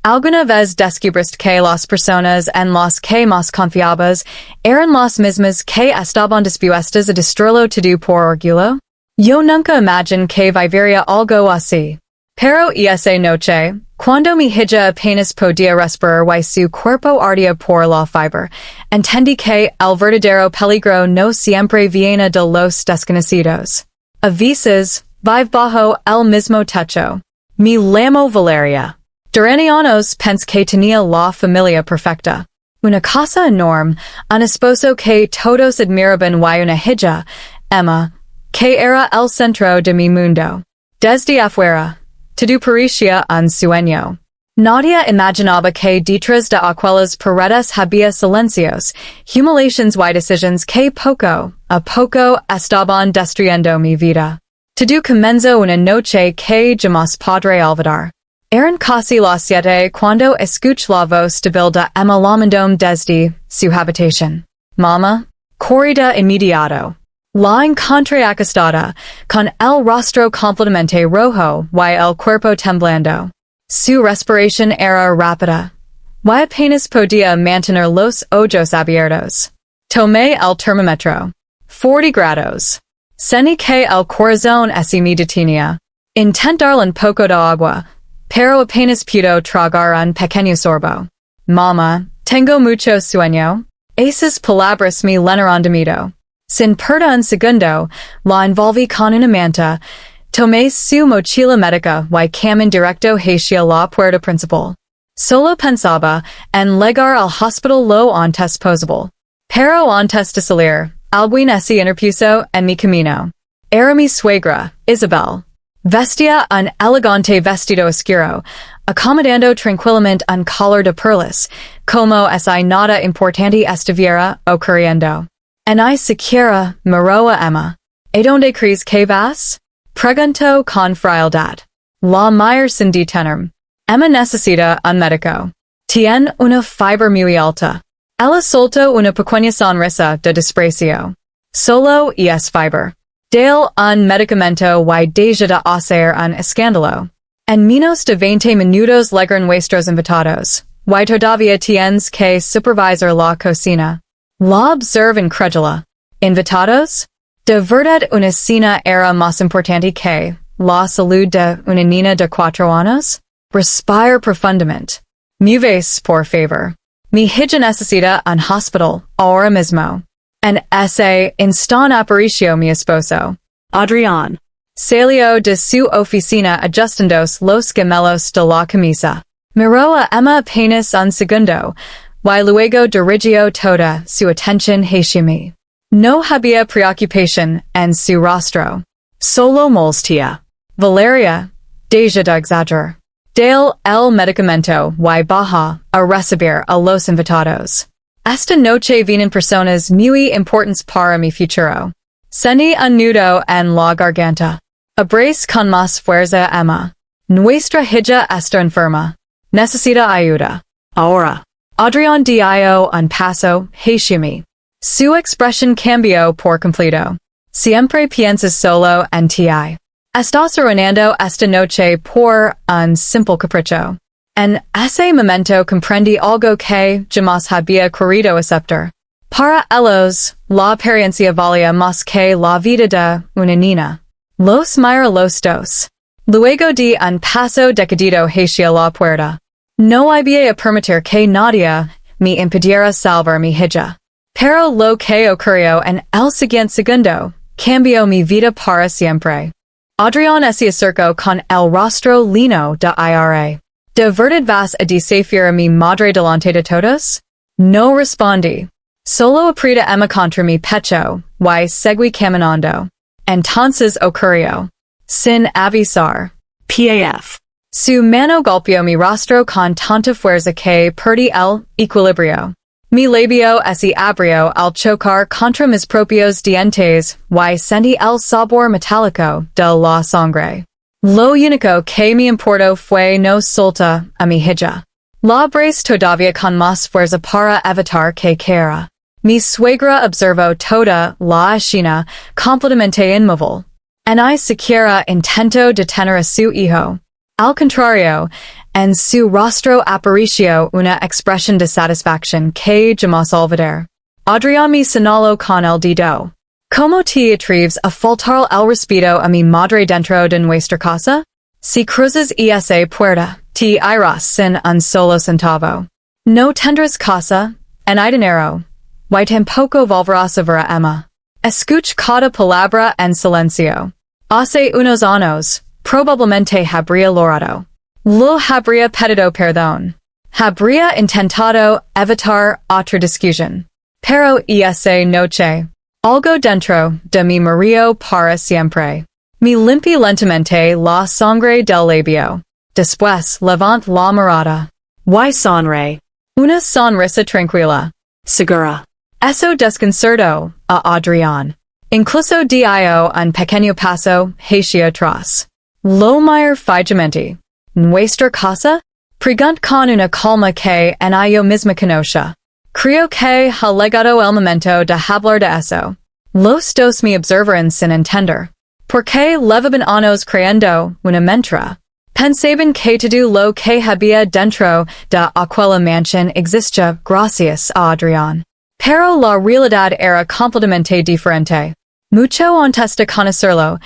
Alguna vez descubriste que las personas en las que más confiabas eran las mismas que estaban dispuestas a destruirlo todo por orgullo? Yo nunca imaginé que viviría algo así. Pero esa noche, cuando mi hija apenas podía respirar y su cuerpo ardía por la fiebre, entendí que el verdadero peligro no siempre viene de los desconocidos. A veces, vive bajo el mismo techo. Me llamo Valeria. Durante años pensé que tenía la familia perfecta. Una casa enorme, un esposo que todos admiraban y una hija, Emma, que era el centro de mi mundo. Desde afuera, todo parecía un sueño. Nadie imaginaba que detrás de aquellas paredes había silencios, humiliations y decisiones que poco a poco estaban destruyendo mi vida. Todo comenzó una noche que jamás podré olvidar. Eran casi las 7 cuando escuché la voz débil de Emma llamando desde su habitación. Mamá, corrí de inmediato. La encontré acostada, con el rostro completamente rojo y el cuerpo temblando. Su respiración era rápida, y apenas podía mantener los ojos abiertos. Tomé el termómetro. 40 grados. Sentí que el corazón se me detenía. Intenté darle un poco de agua, pero apenas pudo tragar un pequeño sorbo. Mamá, tengo mucho sueño. Esas palabras me llenaron de miedo. Sin perder un segundo, la envolví con una manta, tomé su mochila médica y caminé directo hacia la puerta principal. Solo pensaba en llegar al hospital lo antes posible. Pero antes de salir, alguien se interpuso en mi camino. Era mi suegra, Isabel. Vestía un elegante vestido oscuro, acomodando tranquilamente un collar de perlas, como si nada importante estuviera ocurriendo. En ni siquiera miró a Emma. ¿A dónde crees que vas? Preguntó con frialdad. La mire sin detenerme. Emma necesita un médico. Tiene una fiebre muy alta. Ella soltó una pequeña sonrisa de desprecio. Solo es fiebre. Dale un medicamento y deja de hacer un escándalo. En menos de 20 minutos llegan nuestros invitados, y todavía tienes que supervisar la cocina. La observa incrédula. ¿Invitados? De verdad una cena era más importante que la salud de una niña de 4 años? Respira profundamente. Mueves, por favor. Mi hija necesita un hospital ahora mismo. En ese instante apareció mi esposo, Adrián. Salió de su oficina ajustando los gemelos de la camisa. Miró a Emma apenas un segundo, y luego dirigió toda su atención hacia mí. No había preocupación en su rostro. Solo molestia. Valeria, deja de exagerar. Dale el medicamento y baja a recibir a los invitados. Esta noche vienen personas muy importantes para mi futuro. Sentí un nudo en la garganta. Abrace con más fuerza a Emma. Nuestra hija está enferma. Necesita ayuda. Ahora. Adrián dio un paso hacia mí. Su expresión cambió por completo. Siempre piensas solo en ti. Estás arruinando esta noche por un simple capricho. En ese momento comprendí algo que jamás había querido aceptar. Para ellos, la apariencia valía más que la vida de una niña. Los mira los dos. Luego di un paso decidido hacia la puerta. No había a permitir que nadie me impidiera salvar mi hija. Pero lo que ocurrió en el siguiente segundo cambió mi vida para siempre. Adrián se acercó con el rostro lleno de ira. ¿De verdad vas a desafiar a mi madre delante de todos? No respondí. Solo apreté Emma contra mi pecho y seguí caminando. Entonces ocurrió. Sin avisar. PAF. Su mano golpeó mi rostro con tanta fuerza que perdí el equilibrio. Mi labio se abrió al chocar contra mis propios dientes y sentí el sabor metálico de la sangre. Lo único que me importó fue no soltar a mi hija. La abracé todavía con más fuerza para evitar que cayera. Mi suegra observó toda la escena completamente inmóvil. Ni siquiera intentó detener a su hijo. Al contrario, en su rostro apareció una expresión de satisfacción que jamás olvidaré. Adrián me señaló con el dedo. ¿Cómo te atreves a faltar el respeto a mi madre dentro de nuestra casa? Si cruzas esa puerta, te irás sin un solo centavo. No tendrás casa, ni dinero, y tampoco volverás a ver a Emma. Escuch cada palabra en silencio. Hace unos años, probablemente habría logrado. Lo habría pedido perdón. Habría intentado evitar otra discusión. Pero esa noche, algo dentro de mi murió para siempre. Me limpí lentamente la sangre del labio. Después levant la mirada. Y sonreí. Una sonrisa tranquila. Segura. Eso desconcertó a Adrián. Incluso dio un pequeño paso hacia atrás. Lo mir fijamente. ¿Nuestra casa? Pregunt con una calma que en yo misma conocía. Creo que ha llegado el momento de hablar de eso. Los dos me observaron sin entender. Porque levaban años creyendo una mentira. Pensaban que todo lo que había dentro de aquella mansión existía gracias a Adrián. Pero la realidad era completamente diferente. Mucho antes de conocerlo,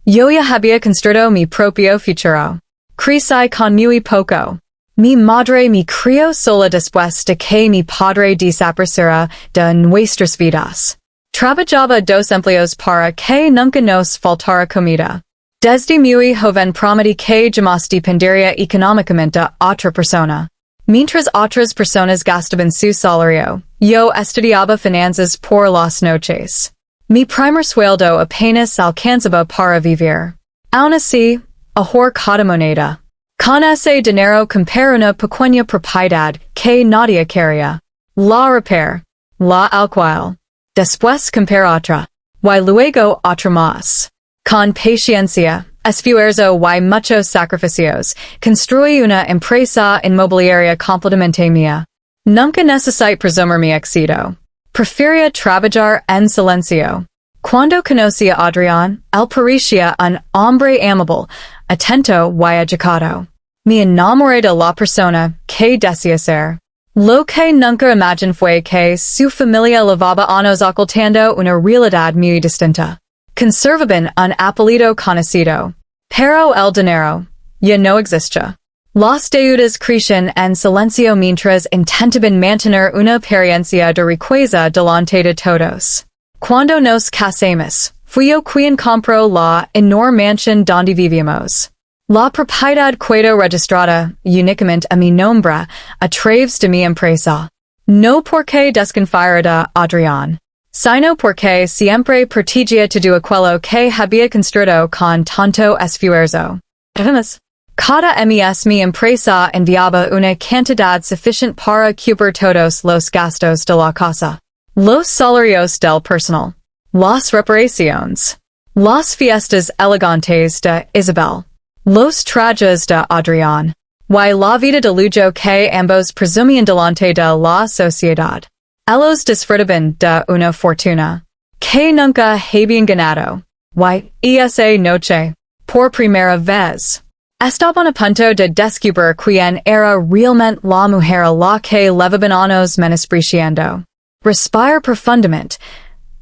yo ya había construido mi propio futuro. Crecí con muy poco. Mi madre me crió sola después de que mi padre desapareciera de nuestras vidas. Trabajaba dos empleos para que nunca nos faltara comida. Desde muy joven prometí que jamás dependería económicamente de otra persona. Mientras otras personas gastaban su salario, yo estudiaba finanzas por las noches. Mi primer sueldo apenas alcanzaba para vivir. Aún así, ahorré cada moneda. Con ese dinero compré una pequeña propiedad que nadie quería. La repair. La alquil. Después compré otra. Y luego otra más. Con paciencia, esfuerzo y muchos sacrificios, construí una empresa inmobiliaria completamente mía. Nunca necesité presumir mi éxito. Prefería trabajar en silencio. Cuando conocí a Adrián, él parecía un hombre amable, atento y educado. Me enamoré de la persona que decía ser. Lo que nunca imaginé fue que su familia llevaba años ocultando una realidad muy distinta. Conservaban un apellido conocido. Pero el dinero ya no existía. Las deudas crecían en silencio mientras intentaban mantener una apariencia de riqueza delante de todos. Cuando nos casamos, fui yo quien compró la enorme mansión donde vivíamos. La propiedad quedó registrada únicamente a mi nombre a través de mi empresa. No porque desconfiara de Adrián, sino porque siempre protegía todo aquello que había construido con tanto esfuerzo. Además, cada mes mi empresa enviaba una cantidad suficiente para cubrir todos los gastos de la casa. Los salarios del personal. Las reparaciones. Las fiestas elegantes de Isabel. Los trajes de Adrián. Y la vida de lujo que ambos presumían delante de la sociedad. Ellos disfrutaban de una fortuna que nunca habían ganado. Y esa noche, por primera vez, estaban a punto de descubrir quién era realmente la mujer a la que llevaban años menospreciando. Respira profundamente.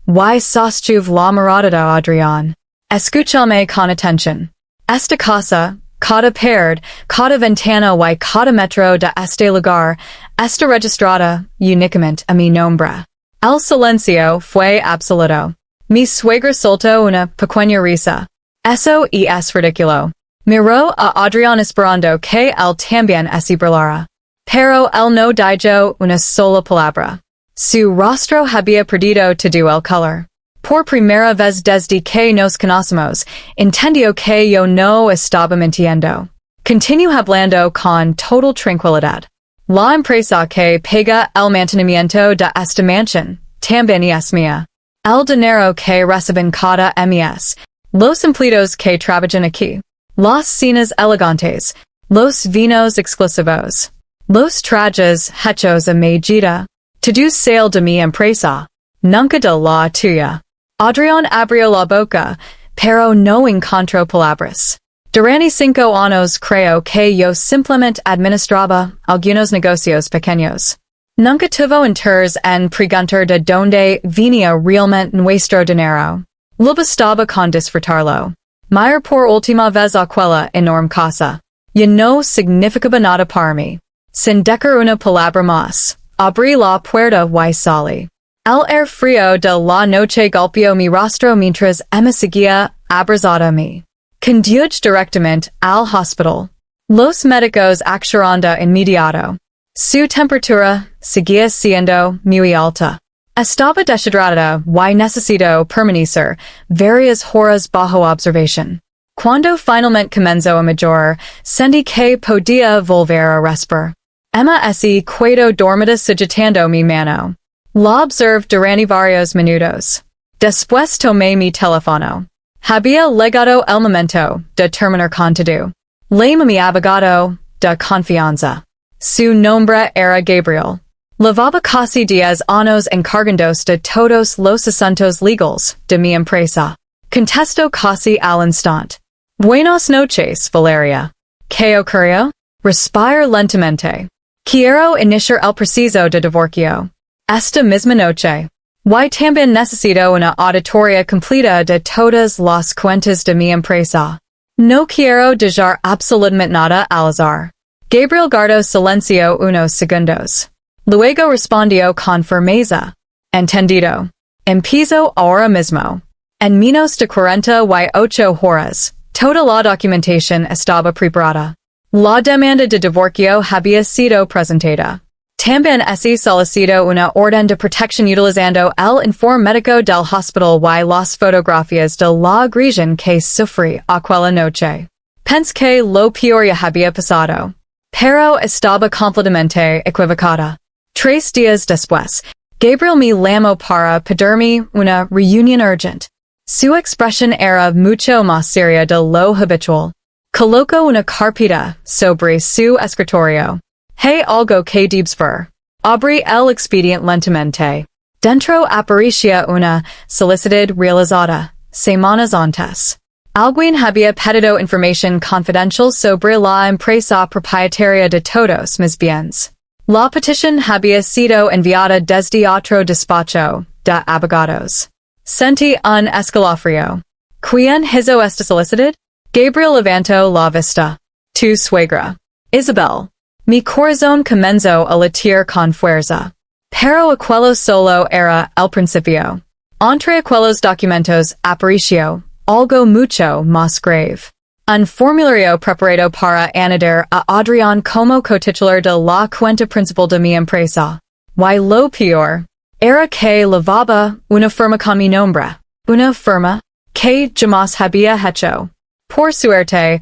Y sostuve la mirada de Adrián. Escúchame con atención. Esta casa, cada pared, cada ventana y cada metro de este lugar, está registrada únicamente a mi nombre. El silencio fue absoluto. Mi suegra soltó una pequeña risa. Eso es ridículo. Miró a Adrián esperando que él también se burlara. Pero él no dijo una sola palabra. Su rostro había perdido todo el color. Por primera vez desde que nos conocemos, entendió que yo no estaba mintiendo. Continuó hablando con total tranquilidad. La empresa que paga el mantenimiento de esta mansión también es mía. El dinero que reciben cada mes, los empleados que trabajan aquí, las cenas elegantes, los vinos exclusivos, los trajes hechos a medida, todo sale de mi empresa, nunca de la tuya. Adrián abrió la boca, pero no encontró palabras. Durante 5 años creo que yo simplemente administraba algunos negocios pequeños. Nunca tuvo interés en preguntar de dónde venía realmente nuestro dinero. Lo bastaba con disfrutarlo. Mir por última vez aquella enorme casa. Ya no significaba nada para mí. Sin decir una palabra más, abrí la puerta y salí. El frío de la noche golpeó mi rostro mientras Emma seguía abrazada a mí. Condujo directamente al hospital. Los médicos actuaron de inmediato. Su temperatura seguía siendo muy alta. Estaba deshidratada y necesitó permanecer varias horas bajo observación. Cuando finalmente comenzó a mejorar, sentí que podía volver a respirar. Emma se quedó dormida sujetando mi mano. La observé durante varios minutos. Después tomé mi teléfono. Había llegado el momento de terminar con todo. Llamé a mi abogado de confianza. Su nombre era Gabriel. Llevaba casi 10 años encargándose de todos los asuntos legales de mi empresa. Contestó casi al instante. Buenas noches, Valeria. ¿Qué ocurrió? Respira lentamente. Quiero iniciar el proceso de divorcio. Esta misma noche. Y también necesito una auditoría completa de todas las cuentas de mi empresa. No quiero dejar absolutamente nada al azar. Gabriel guardó silencio unos segundos. Luego respondió con firmeza. Entendido. Empiezo ahora mismo. En menos de 48 horas, toda la documentación estaba preparada. La demanda de divorcio había sido presentada. También se solicitó una orden de protección utilizando el informe médico del hospital y las fotografías de la agresión que sufrí aquella noche. Pensé que lo peor ya había pasado. Pero estaba completamente equivocada. 3 días después, Gabriel me llamó para pedirme una reunión urgente. Su expresión era mucho más seria de lo habitual. Colocó una carpeta sobre su escritorio. Hay algo que debes ver. Abrí el expediente lentamente. Dentro aparecía una solicitud realizada semanas antes. Alguien había pedido información confidencial sobre la empresa propietaria de todos mis bienes. La petición había sido enviada desde otro despacho de abogados. Sentí un escalofrío. ¿Quién hizo esta solicitud? Gabriel levantó la vista. Tu suegra. Isabel. Mi corazón comenzó a latir con fuerza. Pero aquello solo era el principio. Entre aquellos documentos apareció algo mucho más grave. Un formulario preparado para añadir a Adrián como cotitular de la cuenta principal de mi empresa. Y lo peor era que llevaba una firma con mi nombre. Una firma que jamás había hecho. Por suerte,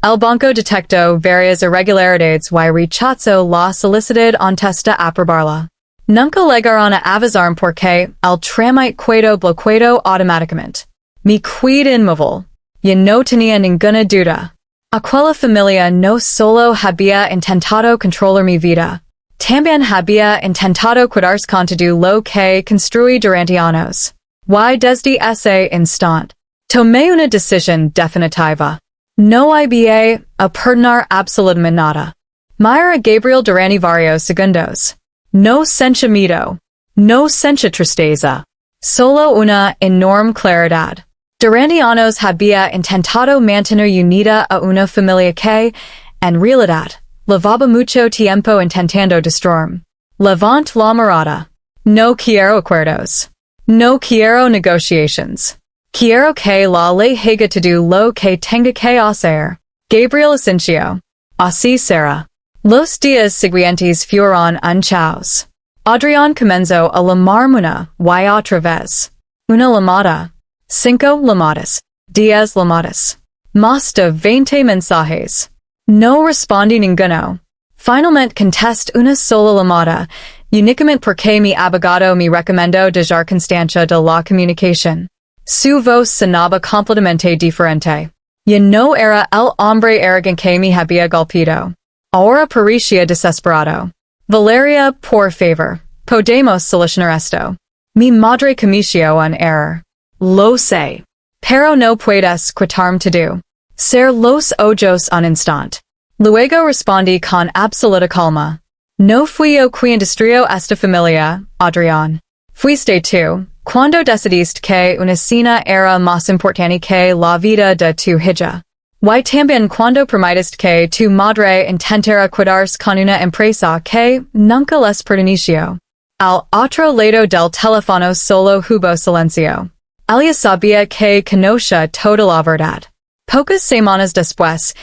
el banco detectó varias irregularidades y rechazó la solicitud antes de aprobarla. Nunca llegaron a avisarme porque el trámite quedó bloqueado automáticamente. Me quedé inmóvil. Y no tenía ninguna duda. Aquella familia no solo había intentado controlar mi vida, también había intentado cuidarse con todo lo que construí durante años. Y desde ese instante, tomé una decisión definitiva. No había a perdonar absolutamente nada. Mira a Gabriel durante varios segundos. No sentía miedo. No sentía tristeza. Solo una enorme claridad. Durante años había intentado mantener unida a una familia que, en realidad, llevaba mucho tiempo intentando destruirme. Levant la mirada. No quiero acuerdos. No quiero negociations. Quiero que la ley haga todo lo que tenga que hacer. Gabriel asintió. Así será. Los días siguientes fueron un caos. Adrián comenzó a llamarme una y otra vez. Una llamada. 5 llamadas. 10 llamadas. Más de 20 mensajes. No respondí ninguno. Finalmente contesté una sola llamada, únicamente porque mi abogado me recomendó dejar constancia de la comunicación. Su voz sonaba completamente diferente. Ya no era el hombre arrogante que me había golpeado. Ahora parecía desesperado. Valeria, por favor, podemos solucionar esto. Mi madre cometió un error. Lo sé. Pero no puedes quitarme todo. Ser los ojos un instant. Luego respondí con absoluta calma. No fui yo quien destruyó esta familia, Adrián. Fuiste tú, cuando decidiste que una cena era más importante que la vida de tu hija. Y también cuando permitiste que tu madre intentara cuidarse con una empresa que nunca les perteneció. Al otro lado del teléfono solo hubo silencio. Ella sabía que conocía toda la verdad. Pocas semanas después,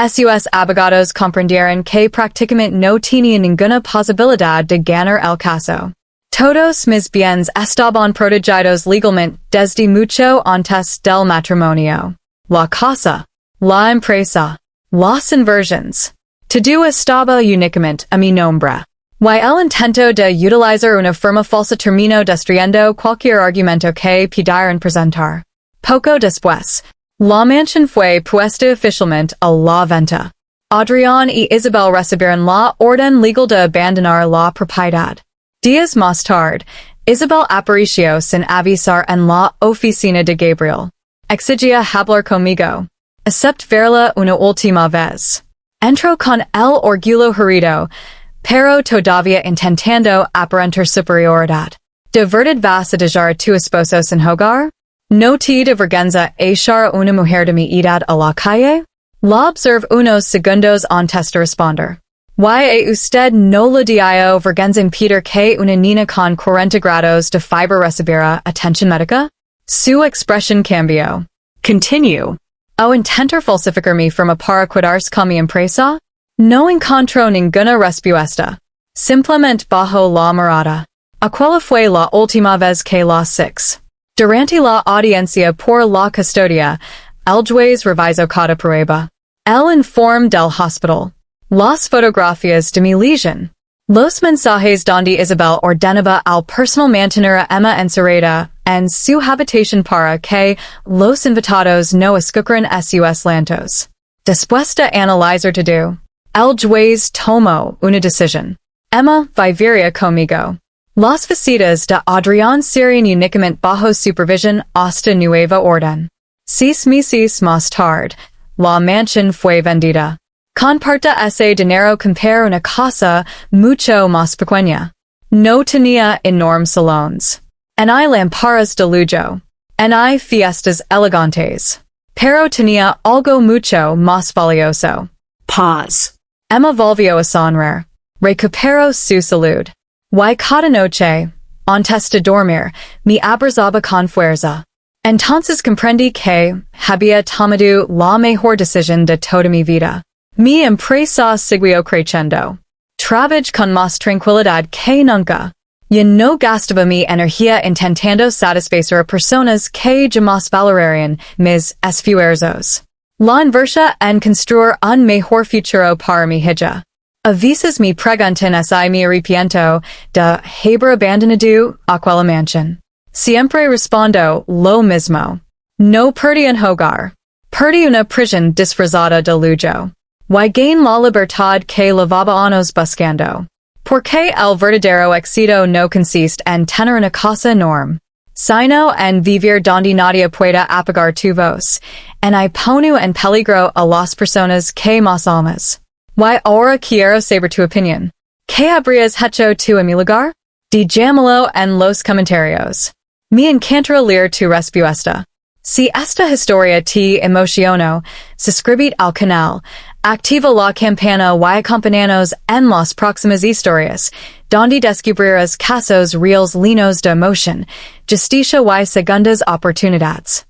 sus abogados comprendieron que prácticamente no tenía ninguna posibilidad de ganar el caso. Todos mis bienes estaban protegidos legalmente desde mucho antes del matrimonio. La casa, la empresa, las inversiones. Todo estaba únicamente a mi nombre. Y el intento de utilizar una firma falsa terminó destruyendo cualquier argumento que pudieran presentar. Poco después, la mansión fue puesta oficialmente a la venta. Adrián y Isabel recibieron la orden legal de abandonar la propiedad. Días más tarde, Isabel apareció sin avisar en la oficina de Gabriel. Exigía hablar conmigo. Except verla una última vez. Entró con el orgullo herido, pero todavía intentando aparentar superioridad. ¿De verdad vas a dejar a tu esposo sin hogar? ¿No te da vergüenza echar a una mujer de mi edad a la calle? La observe unos segundos antes de responder. ¿Y usted no le dio vergüenza impedir que una niña con 40 grados de fiebre recibiera atención médica? Su expresión cambió. Continue. ¿O intentar falsificar mi firma para cuidarse con mi empresa? No encontró ninguna respuesta. Simplemente bajo la mirada. Aquella fue la última vez que las 6. Durante la audiencia por la custodia, el juez revisó cada prueba. El informe del hospital. Las fotografías de mi lesión. Los mensajes donde Isabel ordenaba al personal mantener a Emma encerrada en su habitación para que los invitados no escucharan sus llantos. Después de analizar todo, el juez tomó una decisión. Emma viviría conmigo. Las visitas de Adrián serían únicamente bajo supervisión hasta nueva orden. 6 meses más tarde, la mansión fue vendida. Con parte ese dinero compré una casa mucho más pequeña. No tenía enormes salones. En hay lámparas de lujo. En hay fiestas elegantes. Pero tenía algo mucho más valioso. Pause. Emma volvió a sonreír. Recuperó su salud. Y cada noche, antes de dormir, me abrazaba con fuerza. Entonces comprendí que había tomado la mejor decisión de toda mi vida. Mi empresa siguió creciendo. Trabajé con más tranquilidad que nunca. Y no gastaba mi energía intentando satisfacer a personas que jamás valorarían mis esfuerzos. La inversa en construir un mejor futuro para mi hija. A veces me preguntan si me arrepiento de haber abandonado aquella mansión. Siempre respondo lo mismo. No perdí un hogar. Perdí una prisión disfrazada de lujo. Y gain la libertad que llevábamos buscando. Porque el verdadero éxito no consiste en tener una casa enorme, sino en vivir donde nadie pueda apagar tu voz, en y poner en peligro a las personas que más amas. Y ahora quiero saber tu opinión. ¿Qué habrías hecho tú en mi lugar? Dígamelo en los comentarios. Me encantará leer tu respuesta. Si esta historia te emocionó, suscríbete al canal, activa la campana y acompáñanos en las próximas historias, donde descubrirás casos reales llenos de emoción, justicia y segundas oportunidades.